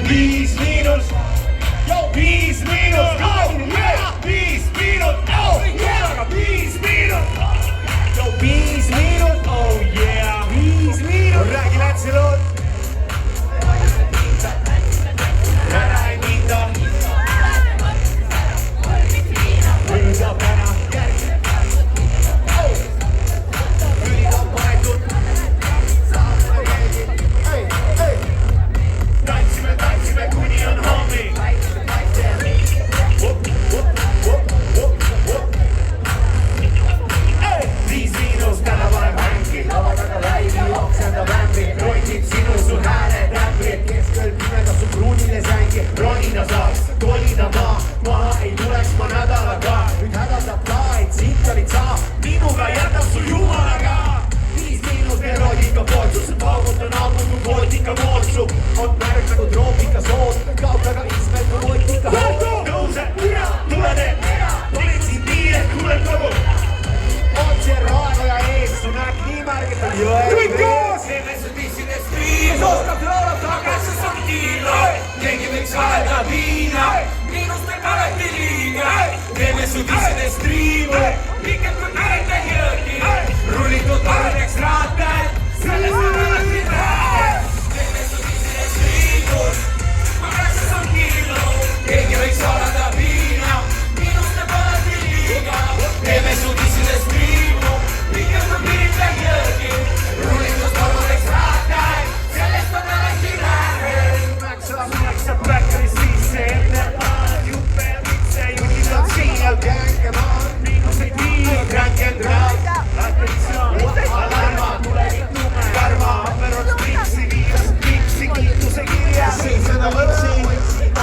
5 miinus, 5 miinus, 5 miinus, oh yeah, 5 miinus, 5 miinus, oh yeah, 5 miinus. Räägi Lätsilood. Ära ei minda. Saab täna järgi. Külid on paetud. Tantsime, kuni on hommik. 5 miinus, täna paneb hängi. Lava taga laivi, oksendab ämbri. Rotib sinu su hääled ämbrid. Keskööl pimedas su kruunile sängi. Ronina saaks, kolida maha ei tuleks ma nädalaga. Nüüd hädaldab ka, et siit olid sa. Minuga jätab su jumalaga. 5 miinus erotika pootsus. Paugutan ammu kui kootika mootsu. On märk nagu troopikas lood. Kaotaga ismed kui kootika hood. Tõuse, tulede, olid siin piire, kuuled nagu. On see raanoja ees, su näeb nii märgitab jõe. Kõik koos! Teeme su tissides viina. Kes oskab laulab tagasi su tiila. Keegi võiks aeda viina. Miinus me alati liiga. Teeme su tissides triimu. Pikem kui närete jõgi. Rullitud arveks raatel. Selles on alati rääs. Teeme su tissides triimu. Tagasi su tiila. Keegi võiks aeda viina. Miinus me alati liiga. Teeme su tissides triimu. Pikem kui närete jõgi. Rullitud arveks raatel. Sellest on alati rääs. Maksa päkkari sisse. Enne paanad juppe ja vitse. Juhid on siia. Känke maa. Miinus ei tii. Kränke draad. Attention. Alarma. Tulevik lume. Karma. Aperots priksi viias. Priksi kiituse kirjas. Seisena võtsi.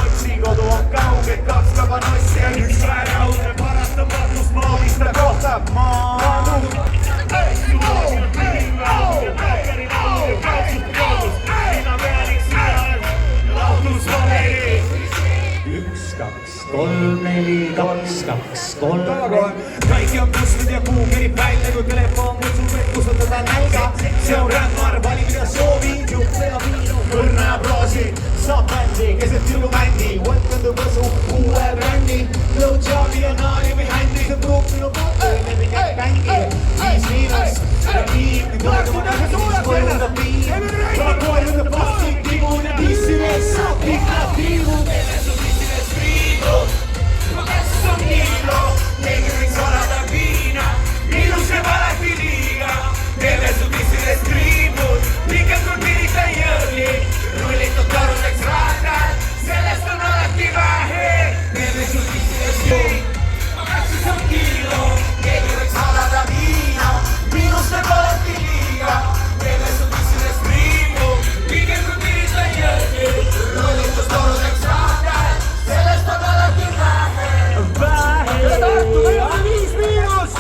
Otsi kodu on kauged. Kaks kaba nossi ja üks vääraude. Paratamatust moodista kohtab maanu. Kolm, neli, 2, 2, 3. Kaikki on kustud ja kuu kerib välja, kui telefon kutsub, et kustutada nälga. See on rämmar, vali mida soovid, juppe ja viinu, põrna ja proosi. Saab bändi, keset jõulumändi, võtkandu võsu, uue brändi. Blowjobi ja naali või händi, see pruuk minu poolt, nende käib bängi. 5 miinus, ja tiim, kui praegu ma nägin, siis korraldab viin. Sama korraldab plastik, tiimun ja tissides, saab pikna tiimun. Ma käsus on kiilo, keegi võiks olada viina. Miinus jääb alati liiga. Teeme su tissides triibud, pikem kui pirita jõgi. Rullitud karudeks raadad, sellest on alati vähe. Teeme su tissides triibud, ma käsus on kiilo, keegi võiks olada viina. Miinus jääb alati liiga. Teeme su tissides triibud, pikem kui pirita jõgi. Rullitud karudeks raadad, sellest on alati vähe. Tartu meil on 5 miinus.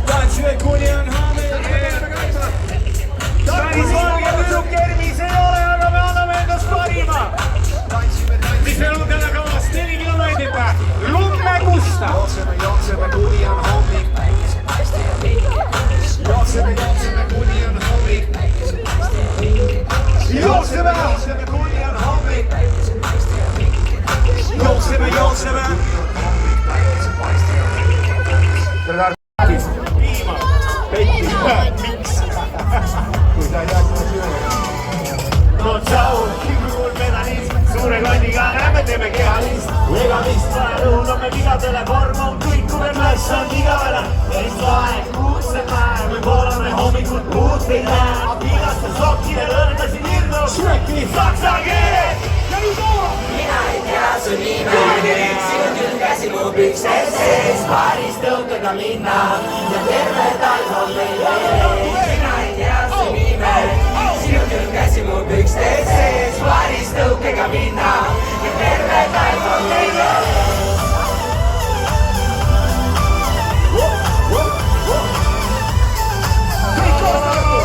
Tantsime kuni on haamil. Päris valge tüdruk Ermis ei ole, aga me anname endast parima. Mis meil on täna kavas? 4 kilomeetrit. Lumme kusta. Jookseme kuni on hommik. Jookseme kuni on hommik. Jookseme kuni on hommik. Jookseme. Viima, petti, miks? Kui sa ei tahaks ma süü. No tšau, kikukul medalist, suure kondiga näeme, teeme kehalist. Legalist, vaja lõuname vigadele, vorm on kõikuv ja mäss on igavene. Teist aeg, kuudse päev, või poolame hommikud puud ei näe. Vigaste sokkide lõrnasin hirnu, šveki saksa keeles. Mina ei tea su nime, sinu tüll käsi mu pükstes sees, paaris tõukega minna ja terve talv on meil ees. Mina ei tea su nime, sinu tüll käsi mu pükstes sees, paaris tõukega minna ja terve talv on meil ees. Kõik koos tartu!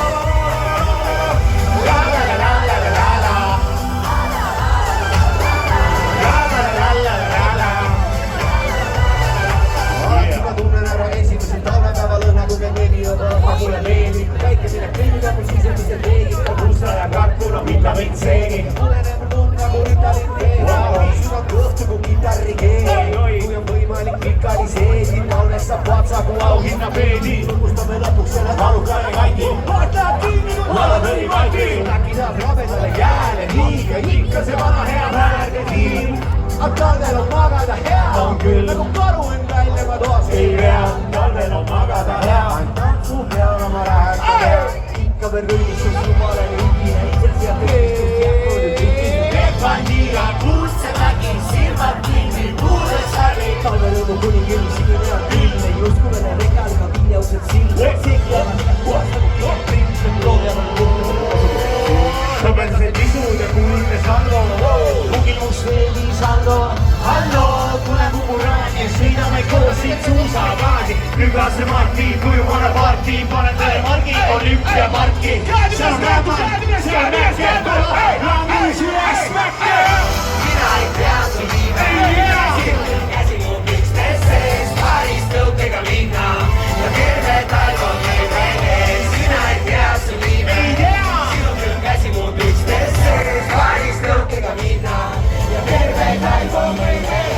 Mulle meeldib, väike mille kõigile, kui sisemisel teegib, kus sa ja kartuna, mida peeni. Tuleneb lund nagu Ritalin teema. Südab õhtu kui kitarri keel. Kui on võimalik pikali seedi, Laures saab patsa kui auhinna peedi. Tunnustame lõpuks selle talukale kandi. Vaatad kinni kui valadõi valgi. Äkki saab rabedale jääle liiga, ikka see vana hea väärde tiim. Aga talvel on magada hea, on küll nagu karu end välja ma toas ei pea. Talvel on magada hea, tantsu peale ma lähen. Ikka veel rõimistus jumala liigine, ilmselt siia tõestust jätnud ja tükid. Pandiga kuulse vägi, silmad kinni, kuule särgi. Talvel õnnu kuni küll, sinine on ilmne, justkui mõne regalga viljaused silme. Seekjama puhast nagu kloppring, see proovjama kuulme. Sõbelsed isud ja kuulne salvo, kugil mu sveedi salvo. Hallo, tule Kukurani ja sõidame koos siit suusabaasi. Lügase Marti, kuju pane parti, pane tõe margi, olümpiamarki. See on räpad, see on äkki, langus üles mäkke. Mina ei tea su nime, sinu käsi mu pikstes sees, paaris tõukega minna ja terve talv on meil meeles. Mina ei tea su nime, sinu käsi mu pikstes sees, paaris tõukega minna ja terve talv on meil meeles.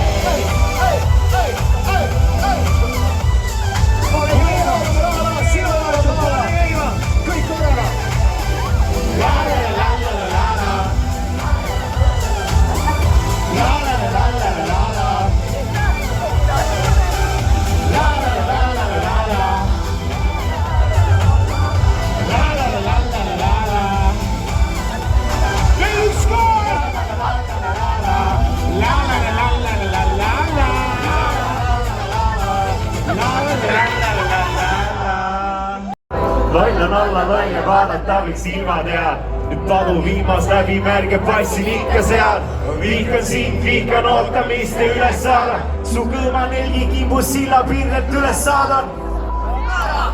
Loll on olla loll ja vaadata võiks silmad head. Nüüd padu viimas läbi märge passin ikka seal. Vihkan sind, vihkan ootamist ja üles saada. Su kõõma nelgi kimbus silla piirelt üles saadan.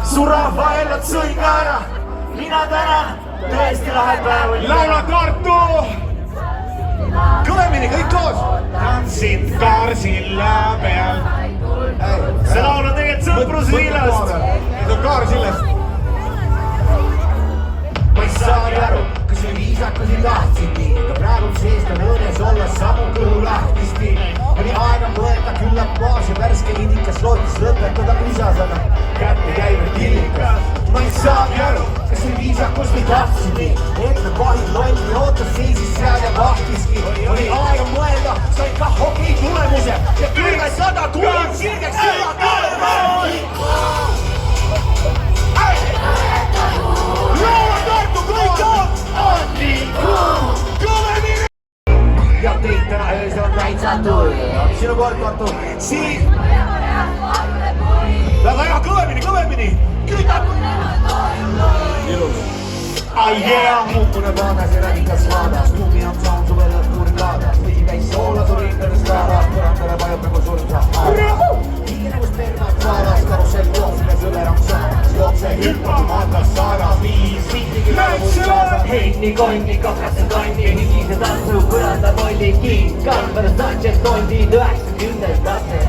Su rahva ellad sõin kaara. Mina tänan, tõesti lahe päev oli. Laula Tartu! Kõvemini kõik koos! Tantsin Kaarsilla peal. See laul on tegelikult Sõprusvillast. Need on Kaarsillast. Ma ei saagi aru, kas see viisakas ei tahtsid nii. Ka praegu seest on õõnes olla samu kõhu lahtisti. Oli aega mõelda küllap maas ja värske indikas lootis lõpetada usasana. Kätte käivad tillikas. Ma ei saagi aru, kas see viisakus ei tahtsid nii. Et me pahid lolli ootas seisis seal ja vahtiski. Oli aega mõelda, sai ka hokei tulemuse. Ja kõrve 100 kuulid sirgeks sõla kõrve. Laula Tartu kõik on! On nii kuum! Kõvemini! Ja teid täna öösel on täitsa tulla. Sinu kord, Tartu. Siin! Väga hea, kõvemini! Kütab! Ilus! Ai jää! Muukune vaadas ja radikas vaadas. Kuumi on saanud suve lõhkuuri laadas. Vesi käis soola su rindelis raadas. Põrandale vajab nagu surmsa haaras. Higi nagu spermat vaadas. Karussell kohvile sõver on saadas. Jookse hüppab maatas saadas. Viis viitigi kaevus. Heitni konni, kakasse kandi. Higise tantsu põranda molli kiin. Kamber Sanchez tondi 90 laste.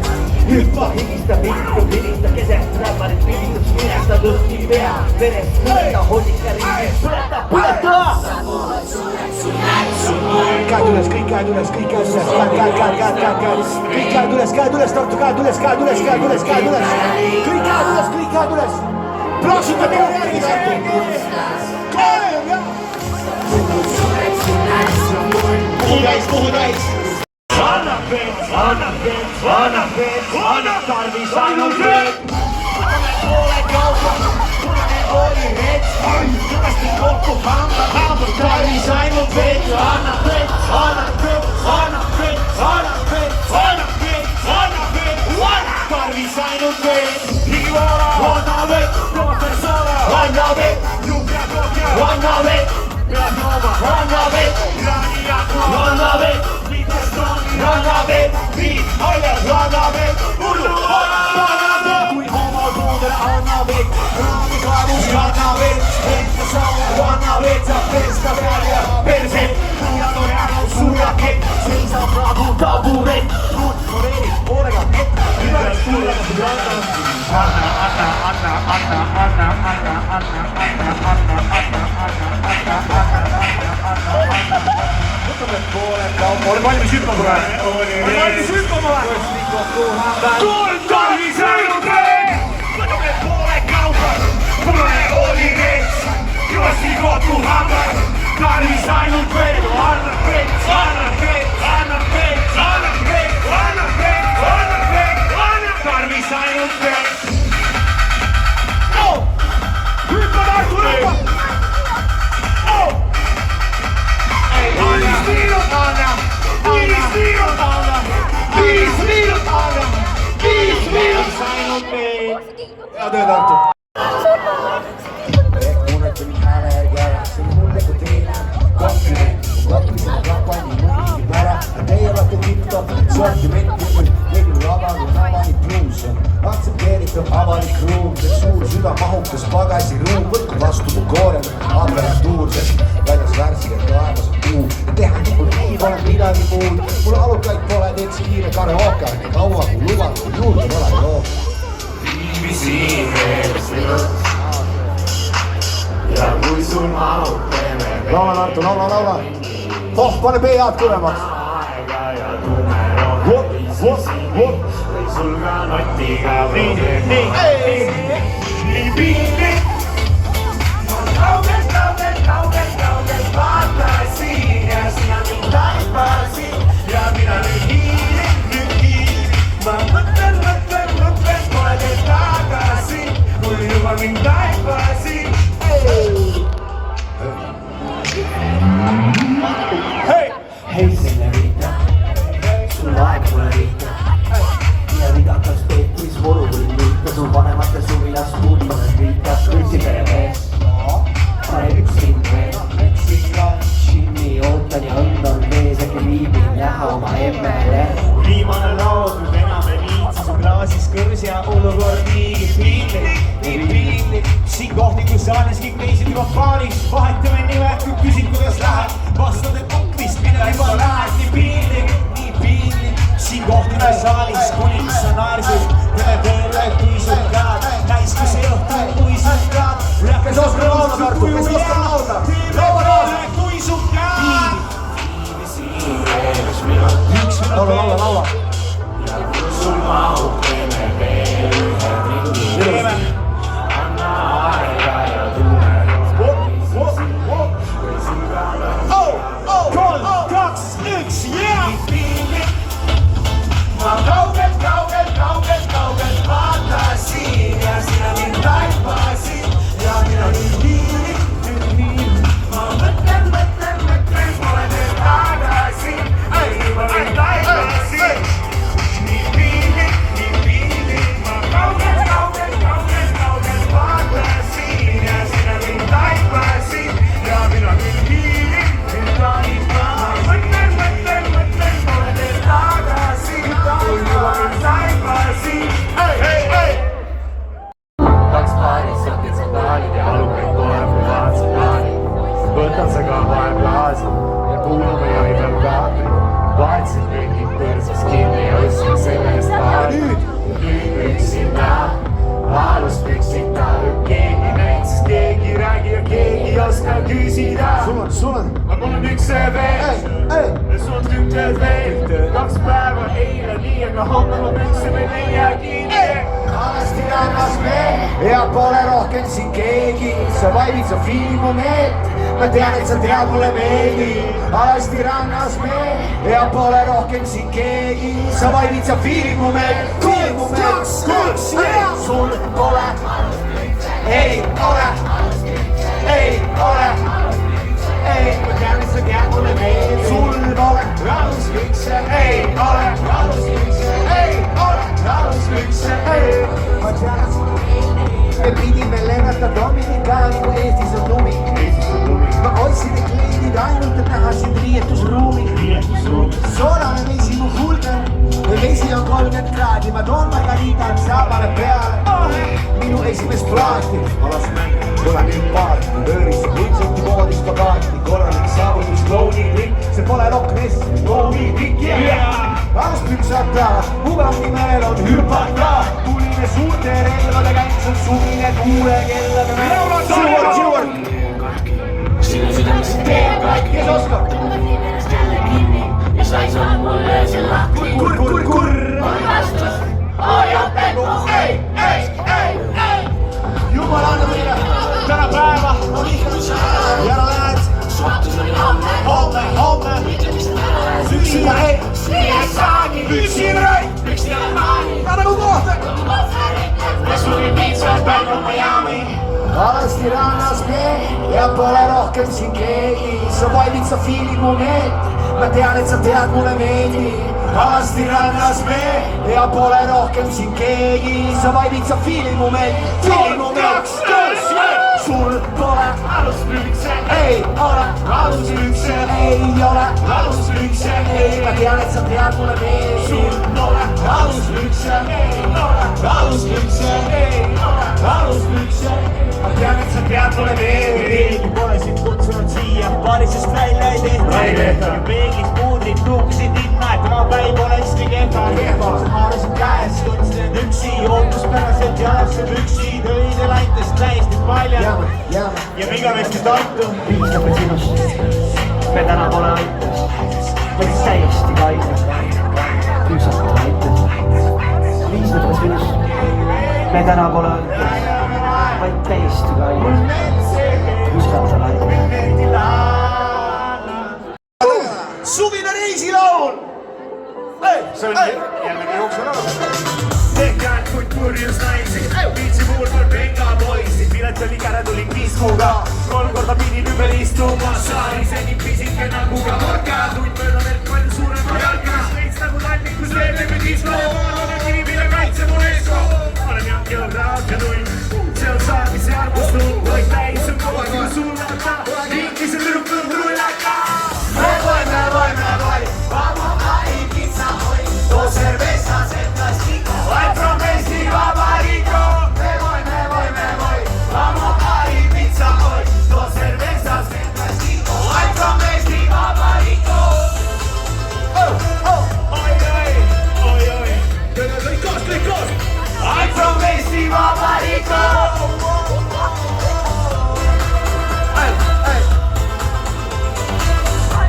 Hüppa, higista, vittu, pilista, keset. Rämmarit pilistab, minesta tõsti pea. Verest hüppa, hodika ringi. Põleta! Käed üles, kõik käed üles, kõik käed üles. Kõik käed üles, Tartu, käed üles. Kõik käed üles. Plaksuta teile järgi, Tartu. Kuhu täis? Annab tarvis ainult veed. Poole kaupa, punane oli rets. Kõvasti kokku hambab tarvis ainult veed. Annab veed. Tarvis ainult veed. Ligivoola, anna veed. Professora, anna veed. Jupja kokja, anna veed. Peasooma, anna veed. Iraniaku, anna veed. Anna veed, viid, haljas, anna veed, hullu, anna veed. Kui homo tuudele anna veed, kraami kaevus, anna veed. Ente saab, anna veed, saab peska peal ja perset. Kuulad on jäänud suurakett, seisab praegu taburet. Ruut koreerib poolega ette, üles kuulema su rannas. Anna. Olen valmis hüppama või? Olen valmis hüppama või? Kolm tarvis ainult veel! Võtame poole kaupa, pole oli reets. Jossi kotu hambar, tarvis ainult veel. Anna veits, anna veits, anna veits, anna veits, anna veits, anna veits, anna tarvis ainult veel. Hüppa Tartu, hüppa! Viis miinut ainult meid. Hea töö, Tartu. Kuulete mind hääle järgi ära, see on mul nagu teine kompliment. Lakmisel kampani mõnigi pära, teie olete tipp-top sortimenti, tegin avani pluus. Aktsepteeritav avalik ruum, suur südamahukas pagasiruum, võtku vastu mu koorem, temperatuur, sest väljas värske taevas on kuu. Ja teha nii pole midagi muud, mul alukaid pole, teeks kiire karaoke, nii kaua kui lubatud, juurde pole jook. Viimisi veelest minut ja kui sul mahub teeme laula, Tartu, laula. Oh, pane B-ad kõvemaks. Aega ja tume rohkem või sul ka notiga võided. Nii piinlik. Kaugelt vaatasin ja sina mind taipasin ja mina nüüd hiilin. Ma mõtlen, pole teed tagasi, kui juba mind taipasin. Hei señorita, sul aeg pole riita ja vidakas Peetris voru või liita su vanemate suvilas kuulimas viitab üksiperemees. Pane üks sind veel, Jimmy ootan ja õnn on vees, äkki viibin näha oma emmele. Viimane laud, nüüd enam ei viitsi, su klaasis kõrs ja olukord nii piinlik. Siin kohtikus saalis kõik teised juba paaris, vahetame nimed, kui küsid, kuidas läheb. Vastad, et kopvist mida juba lähed, nii piinlik. Siin kohtikus saalis, kuniks sa naersid, üle tööle tuisukad, näis kui see õhtu tuisukad. Kes oskab laulda, Tartu, kes oskab laulda? Tuisukad! Laula. Ja kui sul mahub, teeme veel ühe ringi. Anna aega ja tunne rohkem. 3, 2, 1, yeah! Ma kaugelt vaatasin ja sina mind taipasin ja mina nüüd hiilin. Ma mõtlen, pole teed tagasi, juba mind taipasin. Nii piinlik. Ma kaugelt vaatasin ja sina mind taipasin ja mina nüüd hiilin. Ma mõtlen, pole teed tagasi. Kaks paaris sõtid sandaalid ja alukaid pole mu vaatsa plaani. Võtan sa ka vaeplaasi ja kuulame jõidel kaatri. Vahetsin kõigid põrsas kinni ja ostsin selle eest paari. Nüüd üksin näha, alust üksin talu. Keegi näitsis, keegi räägi ja keegi ei oska küsida. Sul on? Mul on üks veel. Sul on tükkel veel. 2 päeva eile nii, aga homme ma pükse veel ei jää kinni. Alasti rannas me ja pole rohkem siin keegi. Sa vaibid, sa fiilid mu meelt. Ma tean, et sa tead mulle meeldib. Alasti rannas me ja pole rohkem siin keegi. Sa vaibid, sa fiilid mu meelt. Sul pole. Ei ole. Ma tean, et sa tead mulle meeldib. Sul pole aluspükse. Ei ole aluspükse. Ma tean, et sul me pidime lennata Dominikaani, kui Eestis on lumi. Ma otsin need kleidid ainult, et näha sind riietusruumi. Soolane veisi mu hulgen, veisi on 30 kraadi. Ma toon margariita, sa paned peale minu esimest plaati. Alas mäng, pole nüüd paari, tööris ilmselt voodis pagaati. Korralik saavutus, loonidrik, see pole rokknes, loonidrik, aluspüksata, mugav nimel on hüpata. Tuline suurte relvade käiks on suvine tuulekellade mäng. Sinu südames teeb kõik, kes oskab. siia ei saagi, üksi rõi, üksi ole maani, nagu kohta. Suri piitsad päeva Miami. Alasti rannas meel ja pole rohkem siin keegi. Sa vaidid, sa fiilid mu meelt, ma tean, et sa tead mulle meeldi. Alasti rannas meel ja pole rohkem siin keegi. Sa vaidid, sa fiilid mu meelt, fiilid mu meelt. Sul pole alust üldse, ei ole alust üldse, ei ole alust üldse, ei. Ma tean, et sa tead mulle meeldi. Sul pole alust üldse, ei ole alust üldse, ei ole alust üldse. Ma tean, et sa tead mulle meeldi. Keegi pole sind kutsunud siia, paarisest välja ei tehta. Peeglid, puudrid, tuukisid hinna, et oma päiv oleks nii kehva. Sa haarasid käes, tundsid end üksi, ootuspäraselt jalasse püksi. Tõid ja laitest täiesti paljad ja igavesti toitu. Piisab veel sinust, me täna pole aitas, vaid täiesti kaine. Piisab veel aitas, piisab veel sinust, me täna pole aitas, vaid täiesti kaine. Piisab veel aitas. Suvine reisilaul! See on jällegi jooksunõud. Tehkään kuin kurjus naisi, viitsi muulmul penga poisi. Pilet oli käre, tulin kiskuga, 3 korda pidin ümber istuma. Saaris enim pisike naguga morka, tund mööda veel palju suurema jalga. Veits nagu tallikus leebime disko, olen kivi, mille kaitse mu eesko. Olen jah geograafia tund, see on saamise arvustund. Vaid täis on kogu aeg suunata, ringi see lükkub rullata. Me voy, vamos a ir pizza hoy, 2 cervezas en plástico. Ay, promesí, babarico. Me voy, vamos a ir pizza hoy, 2 cervezas en plástico. Ay, promesí, babarico. Oy, Ricos. Ay, promesí, babarico.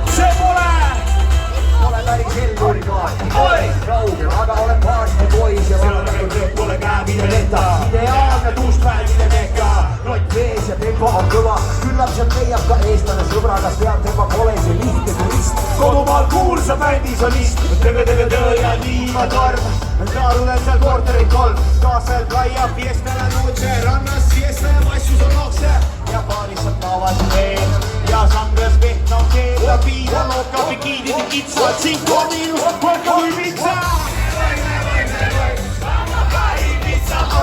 See pole päris ellu kaugel, aga olen paarsti pois ja vaadanud tööd pole käevide lenta. Ideaalne tuuspäevide mekka, nott vees ja tempo on kõva. Küllap sealt leiab ka eestlane sõbra, kas teab, tema pole see lihtne turist. Kodumaal kuulsa bändi solist, töö ja liivatorm. Taarudel seal korterid 3, kaasel playa, fiesta la noche, rannas siesta ja massus on okse. Ja paaris on tavaliselt veel ja sangres pehna on keel ja piida looka bikiinid ja kitsad. Siin komiinus on kogu kui pitsa.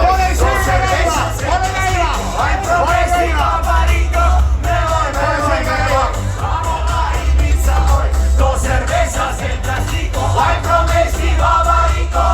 Ole see käiva, ole käiva. Ai promesti babarico, me voy. Vamos a ir pizza hoy, 2 cervezas en plástico. Ai promesti babarico.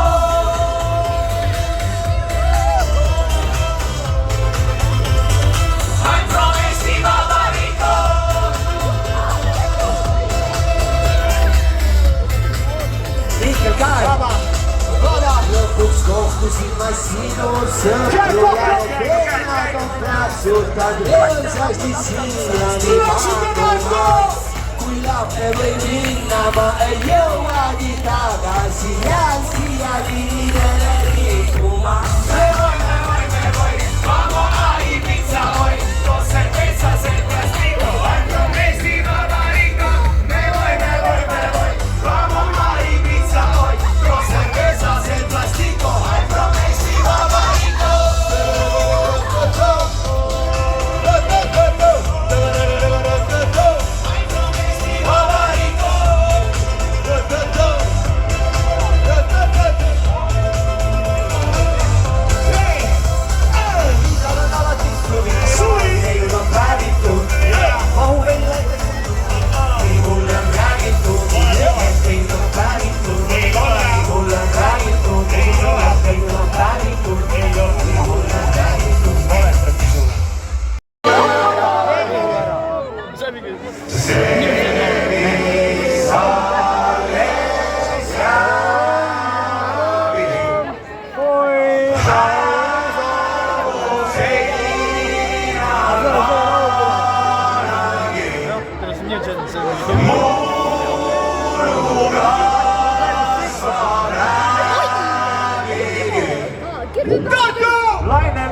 Lõpuks kohtusin ma sinu sõpru ja teemad on platsutad rõõmsasti siiani maandumas. Kui lapne või minna ma ei jõuagi tagasi, jään siia liidele liikuma. Me voy, vamos a ir pizza hoy, 2 cervezas en plástico. Ay, promesí, babarico. Me voy, vamos a ir pizza hoy, 2 cervezas en plástico. Ay, promesí, babarico. Ay, promesí, babarico.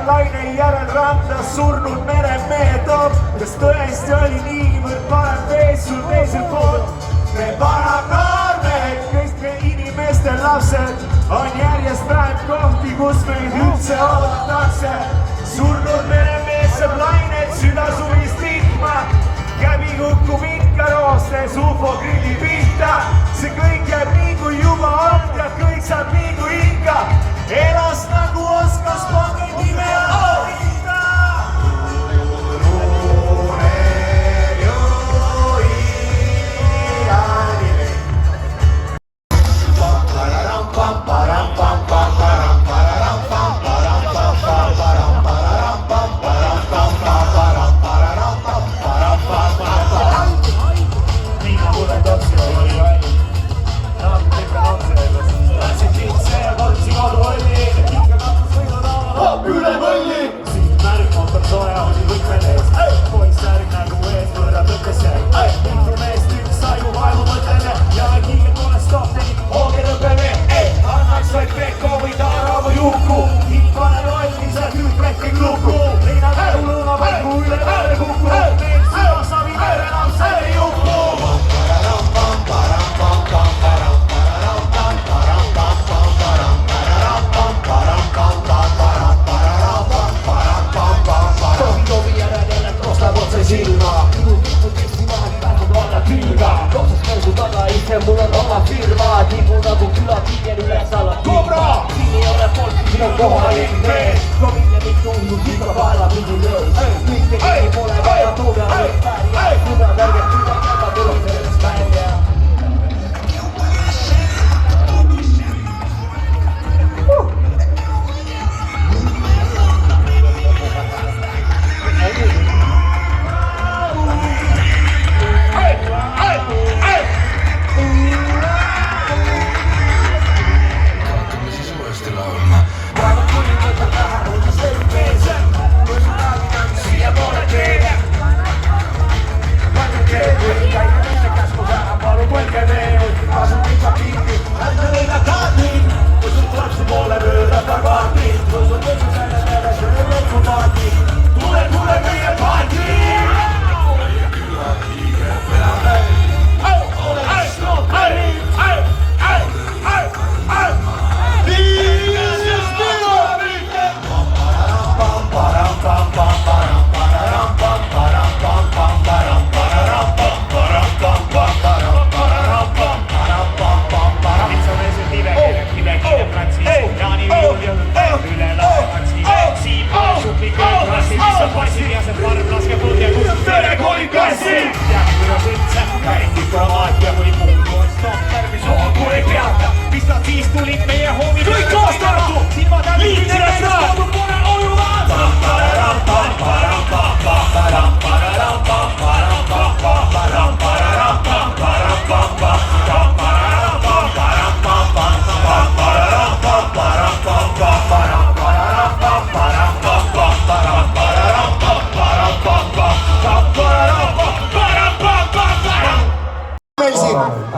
Laine järel rannas surnud meremehe toob. Kas tõesti oli niivõrd parem vees sul teisel pool? Me vana noorme üldse avatakse. Surnud meremees saab lainet süda suvist vihma. Käbi kukub ikka roostes ufo külgi pihta. See kõik jääb nii kui juba olnud ja kõik saab nii kui ikka. Elas nagu oskas pangi nime hoida. Mul on oma firma, tiibu nagu külapiigen üles alla Cobra! Siin ei ole polki, siin on kohalik mees Komine mitu uudus, ikka vaela pidi lõõs Mitte keegi pole vaja tuua kõik pärja Sõbrad ärge püüda käba, tuleb sellest välja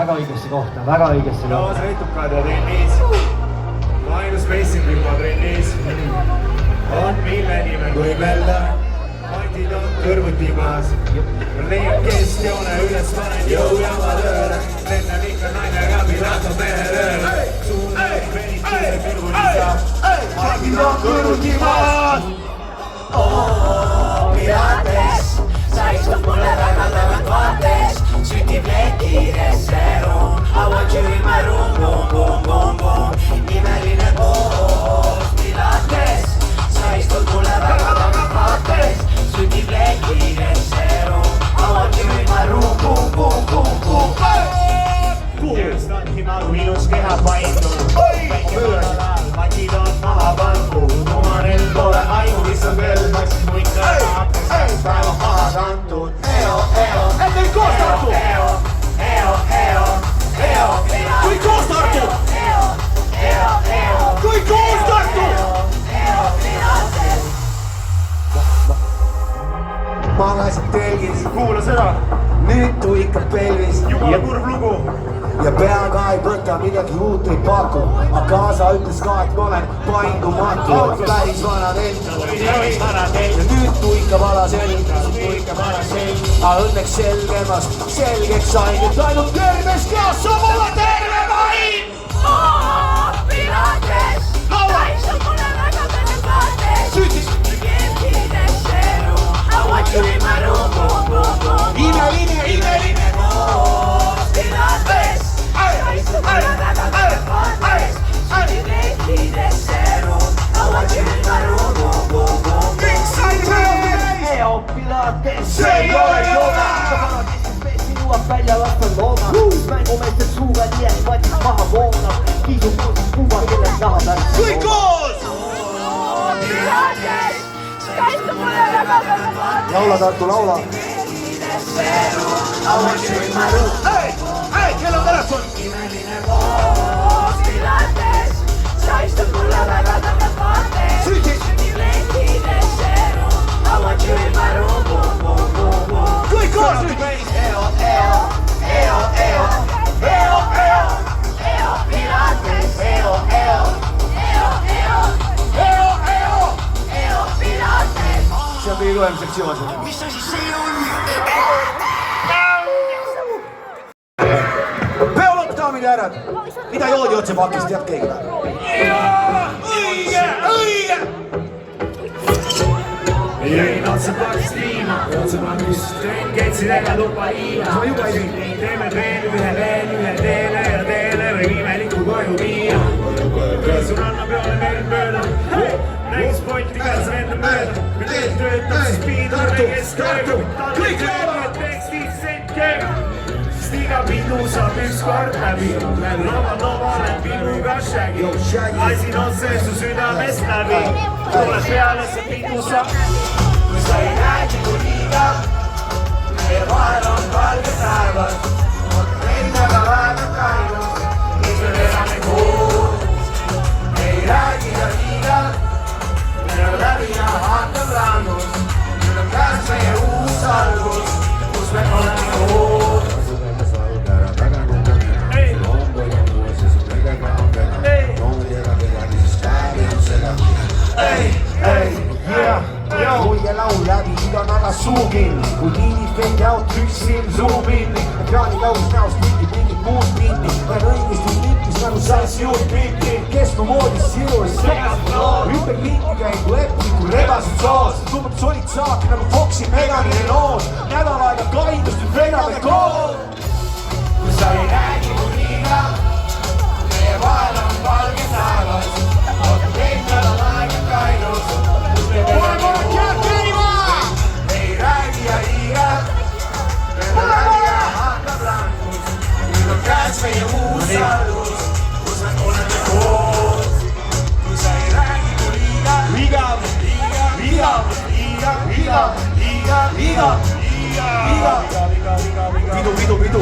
väga õigesse kohta, väga õigesse kohta. Taas Reitukad ja trennis. Ainus racing-firma trennis. On mille nime kui Mella. Mandid on kõrvuti maas. Leiab keskjoone üles panen jõujaama tööle. Lennan ikka naine läbi ratab meherööle. Suunad venituse kõrvuni saab. Mandid on kõrvuti maas. Pirates, sa istud mulle väga tagant vaates. Sütib lekidesse room. I want you in my room, boom, boom, boom, boom. Imeline koos, Pilates. Sa istud mulle väga tagant vaates. Sütib lekidesse room. I want you in my room, boom, boom, boom, boom. Tööst antimaru ilus keha paindub. Väike mõõral, matid on maha pandud. Oma relv pole aju, mis on veel maksis muika. Hakkes päeva maha kantud. Eo, eo, Endel koos Tartu! eo, eo, eo, eo, Kui koos Tartu! eo, eo, eo, Kui koos Tartu! eo, Pilates. magasid telgis, Kuula seda! nüüd tuikad pelvis Jumala kurb lugu! ja peaga ei võta, midagi uut ei paku. Aga kaasa ütles ka, et ma olen paindumatu, päris vana telk. Ja nüüd tuikab alas elg, aga õnneks selgemast selgeks sain, et ainult terves keas saab olla terve vaim. Pilates, sa istud mulle väga tagant mängumeestel suuga liies patis maha voonab. Kiisupuusid kuva, kellel taha pärast. Kõik koos! laula Tartu, laula. Hei, kell on telefon! Imeline koos pilates, sa istud mulle väga tagant vaates. Sünni lenkides seru, I want you in my room, boom, boom, boom, boom. Kõik koos nüüd! Eo, eo, eo, eo, eo, eo, eo, pilates. Eo, eo, eo, eo, eo, eo, eo, pilates. see on kõige loemiseks jõuased. Mis asi see on? peolõpp, daamid ja härrad. mida joodi otse pakist, teab keegi? Õige, õige! Jõin otsa pakist viima, otsa pakist keetsin ega lupa liima. ma juba ei tea. Teeme veel ühe teele ja teele või imeliku koju viia. Kõrsu ranna peale meil mööda, näis potti käes enda mööda. kui teed töötab, siis piinur või keskööga. Kõik laulavad! Tekstid sentkeega. sest iga pidu saab ükskord läbi. Lova olen piduga shaggy. Lasin otse su südamest läbi. Tule peale see pidu saab. Kui sa ei räägi kui liiga, meie vahel on valged päevad. Endaga väga kainus, mis me elame koos. Ei räägi ja liiga, meil on läbi ja hakkab langus. Nüüd on käes meie uus algus, kus me oleme koos. hoidja laul läbi, nüüd on alla suu kinni. kui liinid fade out, üks silm zoom in. ekraani kaugus näost mingit muud pilti. olen õigesti klipis nagu saas juhtpilti. keskmoodis sinus ümber linti käib leppiku rebased soos. tundub solid saaki nagu Foxi Megani Renault. nädal aega kainust nüüd vedame koos. Kui sa ei räägi kui liiga, meie vahel on valged päevad. Ootab endal on aega kainus, kus me elame koos. Ei räägi ja liiga, meil on läbi ja hakkab langus. Nüüd on käes meie uus algus, kus me oleme koos. Kui sa ei räägi kui liiga, liiga, liiga, liiga, liiga, liiga, liiga, liiga, pidu. pidu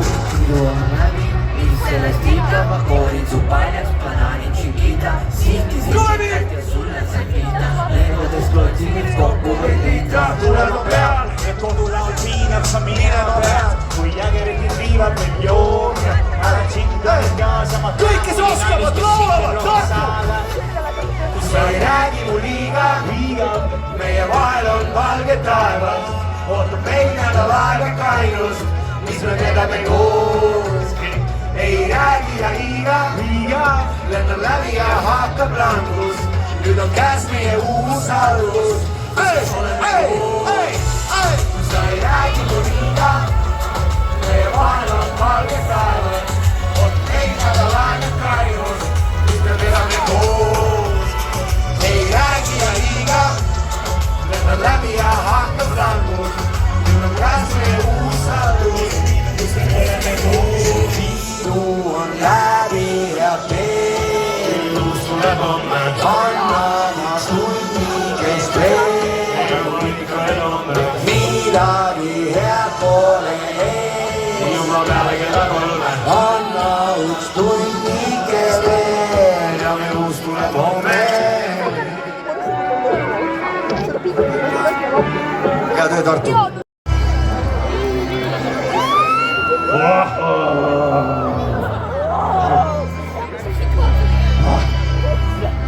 on läbi, mis sellest ikka, ma koorin su paljaks banaanin Chiquita. Sihtis isikat ja sulle sain viita, leegudes klotsimid kokku või liita. Tulema peal, et kodulaul piinab, sa minema pead. kui jägerigi riivad meil joomine, ära tšingaid kaasama. kõik, kes oskavad, laulavad, Tartu! Kus sa ei räägi mu liiga, meie vahel on valged taevad. Ootab meid nädal aega kainust, mis me vedame koos. Ei räägi ja liiga, lendan läbi ja hakkab langus. Nüüd on käes meie uus algus, kus me oleme koos. Kus sa ei räägi mu liiga, meie vahel on valged taevad. Ootab meid nädal aega kainust, mis me vedame koos. Ei räägi ja liiga, lendan läbi ja hakkab langus. Nüüd on käes meie uus algus, kus me vedame koos. Pidu on läbi ja peelus tuleb homme. Anna ma tunnikest veel, midagi head pole ees. Anna üks tunnike veel ja meil uus tuleb homme. hea töö, Tartu.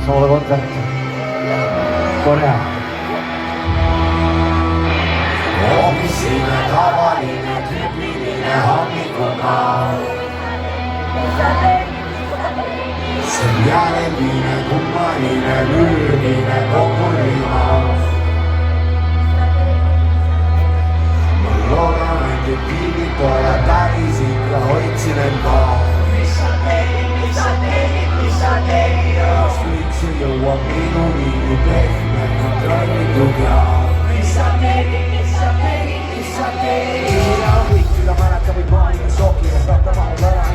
soolokontsert. Korea. Hoomisime tavaline tüüpiline hommikukaal. See on järelmine, kummaline, müügine kogulimaal. Ma loodan, et pilgid pole päris ikka hoidsin end maha. Mis sa tegid? Ükskõik see jõuab minuni nii pehme kontrollitud ja. Mis sa tegid? Kõik, mida mäletab, võib maailma šoki, et tahta maha ära.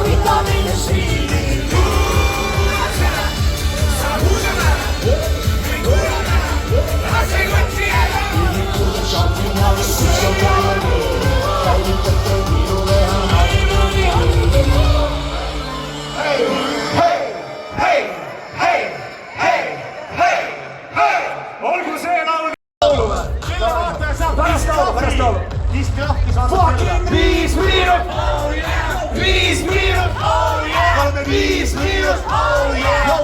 vitamine C. olgu see laul. pärast laulu. diski lahti saada. 5 miinut, 5 miinut, 5 miinut,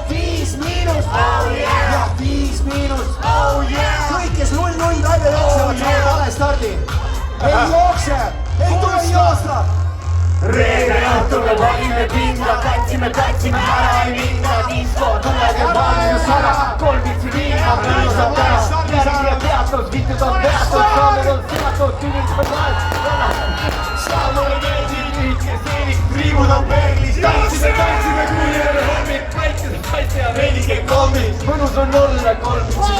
5 miinut, ja 5 miinut. kõik, kes 0-0 välja jooksevad, saavad vale stardi. ei jookse, ei tule joosta. reede õhtul me panime pinda, tantsime ära ei minna, disko tuleb ja valmis ära, kolmitsi viina, piisab ära, järgi peatud, vitud on peatud, kaamel on seatud, tüliks me saa mulle meeldib lühike seenik, triibud on peeglis, tantsime, kuni ööle hommik, päikese paiste ja veidike kommid, mõnus on olla kolmitsi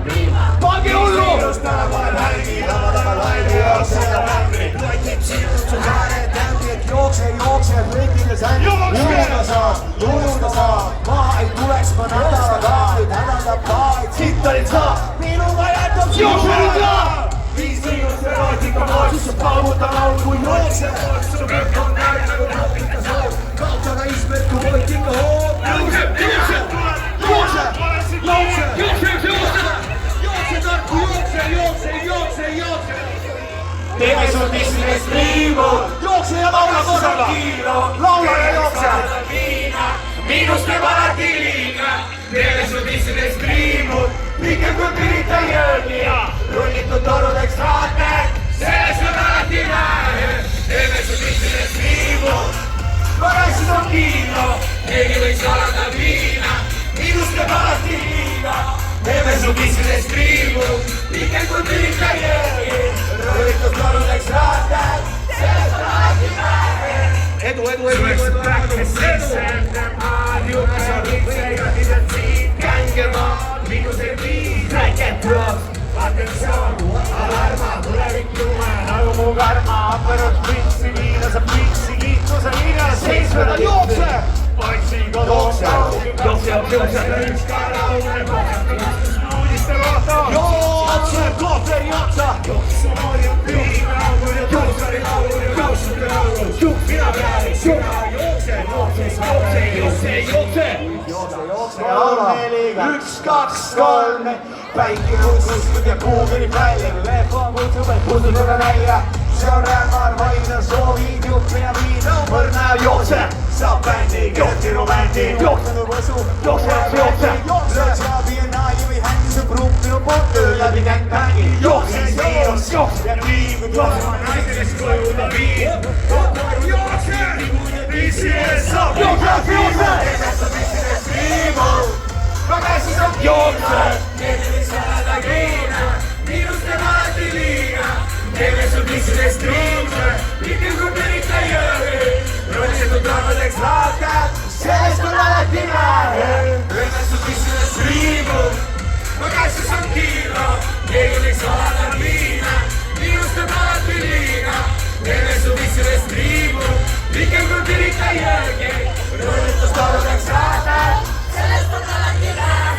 viina, pange hullu! tänapäeval hälgi, lava taga laivi, jooksevad ämbrid, lotib sinust su hääled ämbrid, jookse, kõigile sänd. Lunuda saab, maha ei tuleks, ma nädala kaid, hädaldab kaid. siit olid sa! minuga jätab jooksenud ka! 5 miinut erootika moodsus, pauguta laul, kui jookse. su kõik on näed nagu tapita soov, kaotada ismet, kui võid ikka hoog. teeme sul disile striimu, jookse ja laula korraga. laula ja jookse. miinust teeb alati liiga, teeme sul disile striimu, pikem kui pirita jõgi ja rullitud torudeks raated, selles on alati nähe. teeme sul disile striimu, pagassid on kino, keegi võiks alata viina, miinust teeb alati liiga, teeme sul disile striimu, pikem kui pirita jõgi. rullitud torudeks raated, sellest on alati nähe. edu. alarma, tulevik tume, nagu mu karma, apperos pritsi viina, sa pritsi kiituse viina, seitsmenda jookse. Paitsi kodus, üks kalaune, kohtus uudiste kohta. jookse, kohveri otsa. Jooksu moodi on piima, kui ta tõusari laulu ja jooksude laulu. mina peale sina, jookse. ja laula. 1, 2, 3, päike kutsustub ja kuu kõnnib välja, telefon kutsub, et puudusega välja. see on rämar, vaina soovid, juhme ja viina, mõrna jookse, saab bändi, Georginu bändi. jooksenud võsu, jookse. Jaabi ja naine või händi, see prumpinu poolt, öö läbi käng-kängi. jookse, ja liigud lahma naisest koju ta viib. jookse, pissi ees saab. jookse, teeme salada keena, miinust teeb alati liiga, teeme sul pissile striime, pikem kui pirita jõgi, rullitud torudeks raated, sellest on alati nähe. teeme sul pissile striimu, pagassis on kiilo, keegi võiks salada viina, miinust teeb alati liiga, teeme sul pissile striimu, pikem kui pirita jõgi, rullitud torudeks raated, sellest on alati nähe.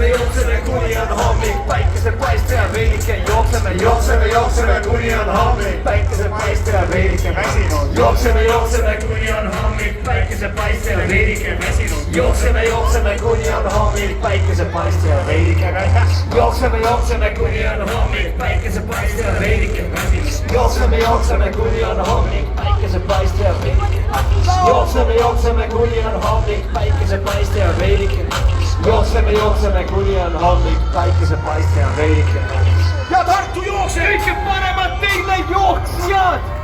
jookseme, kuni on hommik, päikesepaiste ja veidike jookseme, kuni on hommik, päikesepaiste ja veidike väsinud. jookseme, kuni on hommik, päikesepaiste ja veidike väsinud. jookseme, kuni on hommik, päikesepaiste ja veidike väsinud. jookseme, kuni on hommik, päikesepaiste ja veidike väsinud. jookseme, kuni on hommik, päikesepaiste ja veidike väsinud. jookseme, kuni on hommik, päikesepaiste ja veidike jookseme, kuni on hommik, päikesepaiste ja veidike. ja Tartu jookseb. kõige paremad teile jooksjad!